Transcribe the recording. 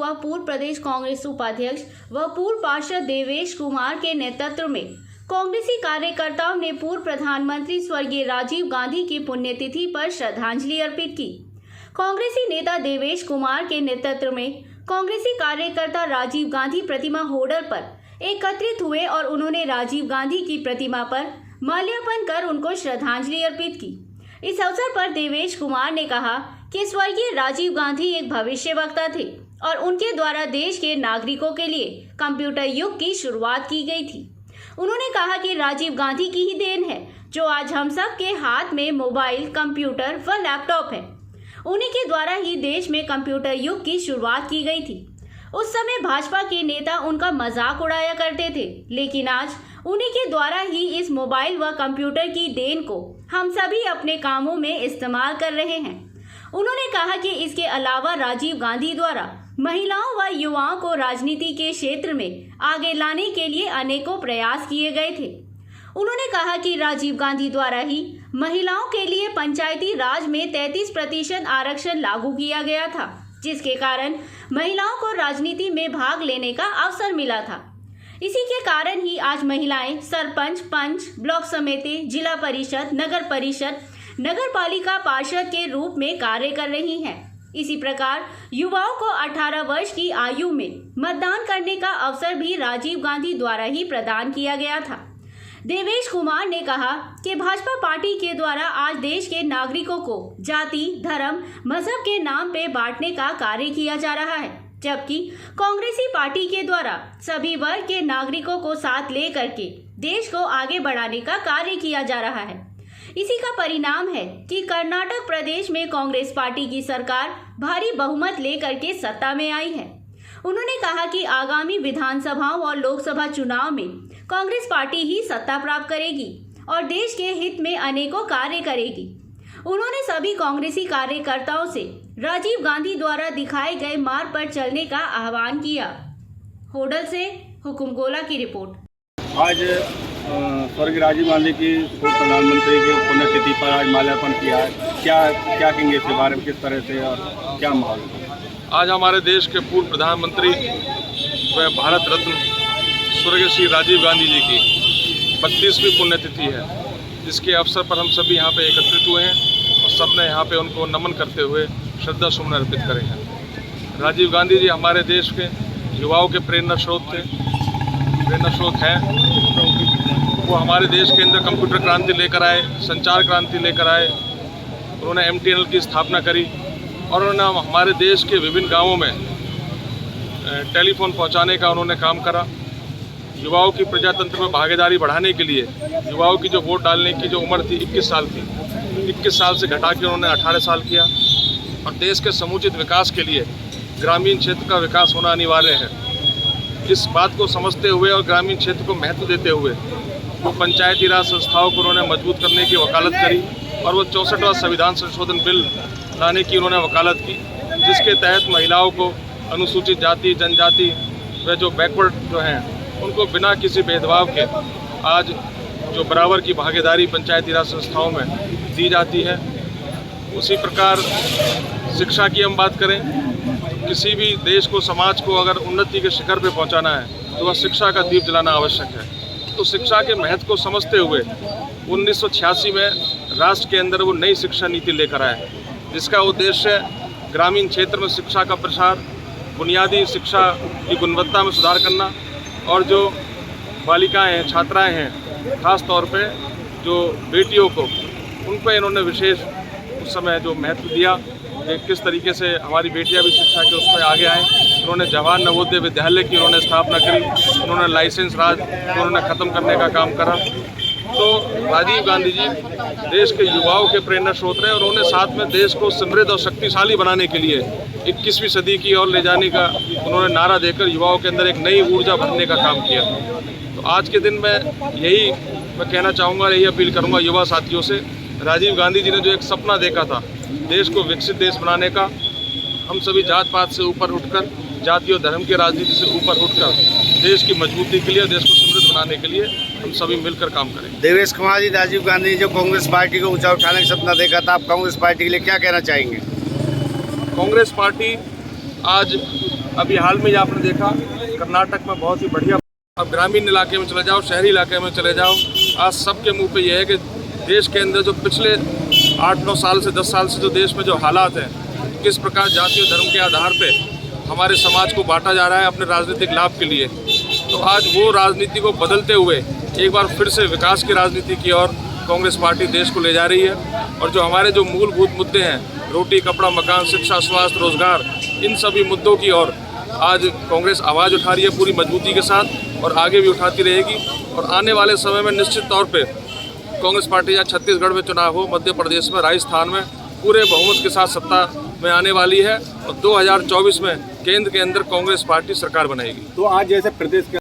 हुआ पूर्व प्रदेश कांग्रेस उपाध्यक्ष व पूर्व पार्षद देवेश कुमार के नेतृत्व में कांग्रेसी कार्यकर्ताओं ने पूर्व प्रधानमंत्री स्वर्गीय राजीव गांधी की पुण्यतिथि पर श्रद्धांजलि अर्पित की। कांग्रेसी नेता देवेश कुमार के नेतृत्व में कांग्रेसी कार्यकर्ता राजीव गांधी प्रतिमा होल्डर पर एकत्रित हुए और उन्होंने राजीव गांधी की प्रतिमा पर माल्यार्पण कर उनको श्रद्धांजलि अर्पित की। इस अवसर पर देवेश कुमार ने कहा कि स्वर्गीय राजीव गांधी एक भविष्यवक्ता थे और उनके द्वारा देश के नागरिकों के लिए कंप्यूटर युग की शुरुआत की गई थी। उन्होंने कहा कि राजीव गांधी की ही देन है जो आज हम सब के हाथ में मोबाइल, कंप्यूटर व लैपटॉप है। उन्हीं के द्वारा ही देश में कंप्यूटर युग की शुरुआत की गई थी। उस समय भाजपा के नेता उनका मजाक उड़ाया करते थे, लेकिन आज उन्हीं के द्वारा ही इस मोबाइल व कंप्यूटर की देन को हम सभी अपने कामों में इस्तेमाल कर रहे हैं। उन्होंने कहा कि इसके अलावा राजीव गांधी द्वारा महिलाओं व युवाओं को राजनीति के क्षेत्र में आगे लाने के लिए अनेकों प्रयास किए गए थे। उन्होंने कहा कि राजीव गांधी द्वारा ही महिलाओं के लिए पंचायती राज में 33% आरक्षण लागू किया गया था, जिसके कारण महिलाओं को राजनीति में भाग लेने का अवसर मिला था। इसी के कारण ही आज महिलाएं सरपंच, पंच, ब्लॉक समिति, जिला परिषद, नगर परिषद, नगर पालिका पार्षद के रूप में कार्य कर रही हैं। इसी प्रकार युवाओं को 18 वर्ष की आयु में मतदान करने का अवसर भी राजीव गांधी द्वारा ही प्रदान किया गया था। देवेश कुमार ने कहा कि भाजपा पार्टी के द्वारा आज देश के नागरिकों को जाति, धर्म, मजहब के नाम पे बांटने का कार्य किया जा रहा है, जबकि कांग्रेसी पार्टी के द्वारा सभी वर्ग के नागरिकों को साथ लेकर के देश को आगे बढ़ाने का कार्य किया जा रहा है। इसी का परिणाम है कि कर्नाटक प्रदेश में कांग्रेस पार्टी की सरकार भारी बहुमत लेकर के सत्ता में आई है। उन्होंने कहा कि आगामी विधानसभाओं और लोकसभा चुनाव में कांग्रेस पार्टी ही सत्ता प्राप्त करेगी और देश के हित में अनेकों कार्य करेगी। उन्होंने सभी कांग्रेसी कार्यकर्ताओं से राजीव गांधी द्वारा दिखाए गए मार्ग पर चलने का आह्वान किया। होडल से हुकुम गोला की रिपोर्ट। आज स्वर्गीय राजीव गांधी की पूर्व प्रधानमंत्री की पुण्यतिथि पर आज माल्यार्पण किया है। क्या कहेंगे इसके बारे में, किस तरह से और क्या माहौल? आज हमारे देश के पूर्व प्रधानमंत्री व भारत रत्न स्वर्गीय श्री राजीव गांधी जी की 32वीं पुण्यतिथि है, जिसके अवसर पर हम सभी यहाँ पे एकत्रित हुए हैं और सबने यहाँ पे उनको नमन करते हुए श्रद्धा सुमन अर्पित करे हैं। राजीव गांधी जी हमारे देश के युवाओं के प्रेरणा स्रोत हैं। वो हमारे देश के अंदर कंप्यूटर क्रांति लेकर आए, संचार क्रांति लेकर आए। उन्होंने MTNL की स्थापना करी और उन्होंने हमारे देश के विभिन्न गांवों में टेलीफोन पहुंचाने का उन्होंने काम करा। युवाओं की प्रजातंत्र में भागीदारी बढ़ाने के लिए युवाओं की जो वोट डालने की जो उम्र थी 21 साल थी, 21 साल से घटा के उन्होंने 18 साल किया। और देश के समुचित विकास के लिए ग्रामीण क्षेत्र का विकास होना अनिवार्य है। इस बात को समझते हुए और ग्रामीण क्षेत्र को महत्व देते हुए वो पंचायती राज संस्थाओं को उन्होंने मजबूत करने की वकालत करी और वो 64वां संविधान संशोधन बिल लाने की उन्होंने वकालत की, जिसके तहत महिलाओं को, अनुसूचित जाति, जनजाति व जो बैकवर्ड जो हैं उनको बिना किसी भेदभाव के आज जो बराबर की भागीदारी पंचायती राज संस्थाओं में दी जाती है। उसी प्रकार शिक्षा की हम बात करें, किसी भी देश को, समाज को अगर उन्नति के शिखर पे पहुंचाना है तो वह शिक्षा का दीप जलाना आवश्यक है। तो शिक्षा के महत्व को समझते हुए 1986 में राष्ट्र के अंदर वो नई शिक्षा नीति लेकर आए, जिसका उद्देश्य ग्रामीण क्षेत्र में शिक्षा का प्रसार, बुनियादी शिक्षा की गुणवत्ता में सुधार करना और जो बालिकाएं हैं, छात्राएं हैं, ख़ास तौर पे जो बेटियों को, उन पर इन्होंने विशेष उस समय जो महत्व दिया कि किस तरीके से हमारी बेटियां भी शिक्षा के उस पर आगे आएँ। उन्होंने जवाहर नवोदय विद्यालय की उन्होंने स्थापना करी, उन्होंने लाइसेंस राज उन्होंने ख़त्म करने का काम करा। तो राजीव गांधी जी देश के युवाओं के प्रेरणा स्रोत रहे और उन्होंने साथ में देश को समृद्ध और शक्तिशाली बनाने के लिए 21वीं सदी की ओर ले जाने का उन्होंने नारा देकर युवाओं के अंदर एक नई ऊर्जा भरने का काम किया। तो आज के दिन में यही मैं कहना चाहूँगा, यही अपील करूँगा युवा साथियों से, राजीव गांधी जी ने जो एक सपना देखा था देश को विकसित देश बनाने का, हम सभी जात पात से ऊपर उठकर, जाति और धर्म की राजनीति से ऊपर उठकर देश की मजबूती के लिए, देश को समृद्ध बनाने के लिए हम सभी मिलकर काम करें। देवेश कुमार जी, राजीव गांधी जो कांग्रेस पार्टी को ऊंचा उठाने का सपना देखा था, आप कांग्रेस पार्टी के लिए क्या कहना चाहेंगे? कांग्रेस पार्टी आज अभी हाल में ही आपने देखा कर्नाटक में बहुत ही बढ़िया। अब ग्रामीण इलाके में चले जाओ, शहरी इलाके में चले जाओ, आज सबके मुंह पे ये है कि देश के अंदर जो पिछले 8-9 साल से 10 साल से जो देश में जो हालात हैं, किस प्रकार जाति और धर्म के आधार पे हमारे समाज को बांटा जा रहा है अपने राजनीतिक लाभ के लिए। तो आज वो राजनीति को बदलते हुए एक बार फिर से विकास की राजनीति की ओर कांग्रेस पार्टी देश को ले जा रही है। और जो हमारे जो मूलभूत मुद्दे हैं, रोटी, कपड़ा, मकान, शिक्षा, स्वास्थ्य, रोजगार, इन सभी मुद्दों की ओर आज कांग्रेस आवाज़ उठा रही है पूरी मजबूती के साथ और आगे भी उठाती रहेगी। और आने वाले समय में निश्चित तौर पे कांग्रेस पार्टी या छत्तीसगढ़ में चुनाव हो, मध्य प्रदेश में, राजस्थान में पूरे बहुमत के साथ सत्ता में आने वाली है और 2024 में केंद्र के अंदर कांग्रेस पार्टी सरकार बनाएगी। तो आज जैसे प्रदेश के